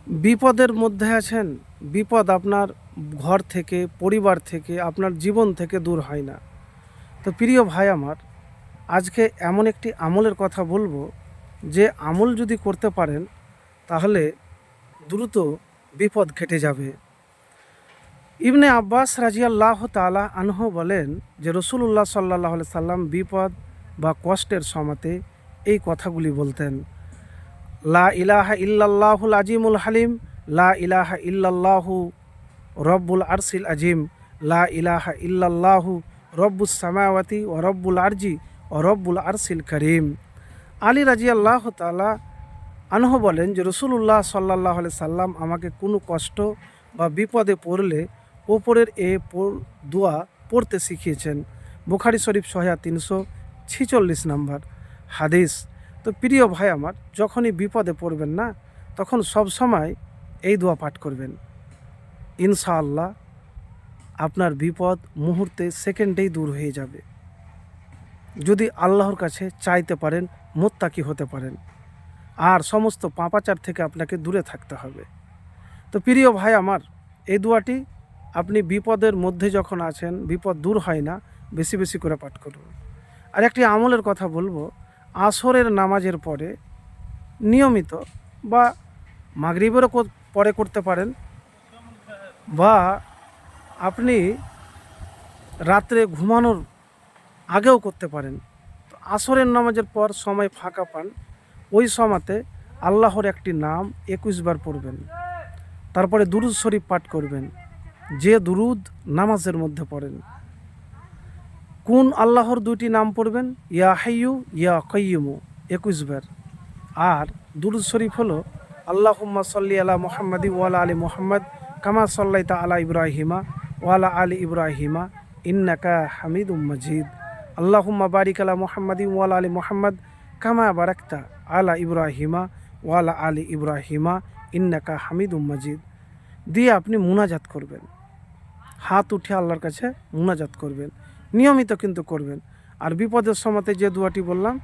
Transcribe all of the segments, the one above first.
বিপদের মধ্যে আছেন, বিপদ আপনার ঘর থেকে, পরিবার থেকে, আপনার জীবন থেকে দূর হয় না। তো প্রিয় ভাই আমার, আজকে এমন একটি আমলের কথা বলবো, যে আমল যদি করতে পারেন তাহলে দ্রুত বিপদ কেটে যাবে। ইবনে আব্বাস রাজিয়াল্লাহু তাআলা আনহু বলেন যে রাসূলুল্লাহ সাল্লাল্লাহু আলাইহি সাল্লাম বিপদ বা কষ্টের সময়তে এই কথাগুলি বলতেন। লা ইলাহা ইল্লাল্লাহুল আজিমুল হালিম, লা ইলাহা ইল্লাল্লাহু রব্বুল আরশিল আজিম, লা ইলাহা ইল্লাল্লাহু রব্বুস সামাওয়াতি ও রব্বুল আরজি ও রব্বুল আরশিল করিম। আলী রাজিয়াল্লাহু তাআলা আনহু বলেন যে রাসূলুল্লাহ সাল্লাল্লাহু আলাইহি সাল্লাম আমাকে কোনো কষ্ট বা বিপদে পড়লে ওপরের দোয়া পড়তে শিখিয়েছেন। বুখারী শরীফ সহিহ 346 নম্বর হাদিস। তো প্রিয় ভাই আমার, যখনই বিপদে পড়বেন না, তখন সব সময় এই দোয়া পাঠ করবেন। ইনশাআল্লাহ আপনার বিপদ মুহূর্তে, সেকেন্ডেই দূর হয়ে যাবে। যদি আল্লাহর কাছে চাইতে পারেন, মুত্তাকি হতে পারেন, আর সমস্ত পাপাচার থেকে আপনাকে দূরে থাকতে হবে। তো প্রিয় ভাই আমার, এই দোয়াটি আপনি বিপদের মধ্যে যখন আছেন, বিপদ দূর হয় না, বেশি বেশি করে পাঠ করুন। আর একটি আমলের কথা বলবো, আসরের নামাজের পরে নিয়মিত, বা মাগরিবেরও পরে করতে পারেন, বা আপনি রাত্রে ঘুমানোর আগেও করতে পারেন। তো আসরের নামাজের পর সময় ফাঁকা পান, ওই সময়তে আল্লাহর একটি নাম 21 বার পড়বেন। তারপরে দুরুদ শরীফ পাঠ করবেন, যে দুরুদ নামাজের মধ্যে পড়েন। কোন আল্লাহর দুইটি নাম পড়বেন? ইয়া হাইয়ু ইয়া কাইয়ুমু 21 বার। আর দুরুদ শরীফ হলো আল্লাহুম্মা সাল্লি আলা মুহাম্মাদি ওয়ালা আলি মুহাম্মদ কামা সাল্লাইতা আলা ইব্রাহিমা ওয়ালা আলি ইব্রাহিমা ইন্নাকা হামিদুম মাজিদ। আল্লাহুম্মা বারিক আলা মুহাম্মাদি ওয়ালা আলি মুহাম্মদ কামা বারাকতা আলা ইব্রাহিমা ওয়ালা আলি ইব্রাহিমা ইন্নাকা হামিদুম মাজিদ দিয়ে আপনি মুনাজাত করবেন। হাত উঠে আল্লাহর কাছে মুনাজাত করবেন, নিয়মিত কিন্তু করবেন। আর বিপদের সময়তে যে দোয়াটি বললাম,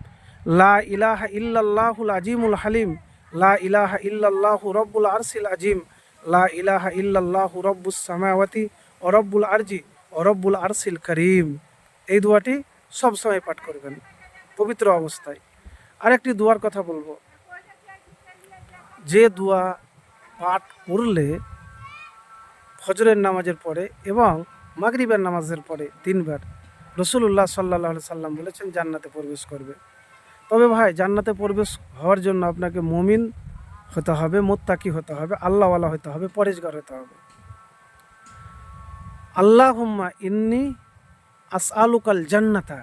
লা ইলাহা ইল্লাল্লাহুল আজিমুল হালিম, লা ইলাহা ইল্লাল্লাহু রব্বুল আরশিল আজিম, লা ইলাহা ইল্লাল্লাহু রব্বুস সামাওয়াতি ও রব্বুল আরজি ও রব্বুল আরশিল করিম, এই দোয়াটি সবসময় পাঠ করবেন পবিত্র অবস্থায়। আরেকটি দোয়ার কথা বলবো, যে দোয়া পাঠ করলে ফজরের নামাজের পরে এবং মাগরিবের নামাজের পরে 3 বার রাসূলুল্লাহ সাল্লাল্লাহু আলাইহি সাল্লাম বলেছেন জান্নাতে প্রবেশ করবে। তবে ভাই, জান্নাতে প্রবেশ হওয়ার জন্য আপনাকে মুমিন হতে হবে, মুত্তাকি হতে হবে, আল্লাহওয়ালা হতে হবে, পরেজগার হতে হবে। আল্লাহুম্মা ইন্নী আসআলুকাল জান্নাতা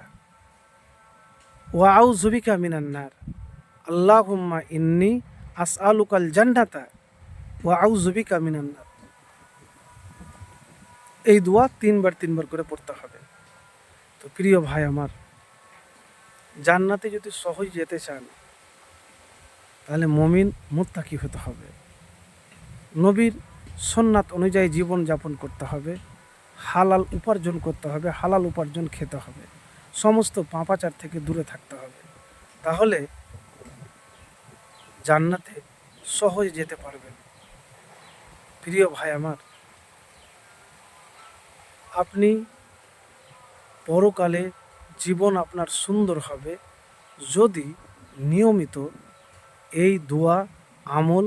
ওয়া আউযু বিকা মিনান নার। আল্লাহুম্মা ইন্নী আসআলুকাল জান্নাতা ওয়া আউযু বিকা মিনান নার। এই দোয়া 3 বার করে পড়তে হবে। তো প্রিয় ভাই আমার, জান্নাতে যদি সহজ যেতে চান, তাহলে মুমিন মুত্তাকি হতে হবে, নবীর সুন্নাত অনুযায়ী জীবন যাপন করতে হবে, হালাল উপার্জন করতে হবে, হালাল উপার্জন খেতে হবে, সমস্ত পাপাচার থেকে দূরে থাকতে হবে। তাহলে জান্নাতে সহজ যেতে পারবেন। প্রিয় ভাই আমার, আপনি পরকালে জীবন আপনার সুন্দর হবে যদি নিয়মিত এই দোয়া, আমল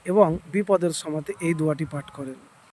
এবং বিপদের সময়তে এই দোয়াটি পাঠ করেন।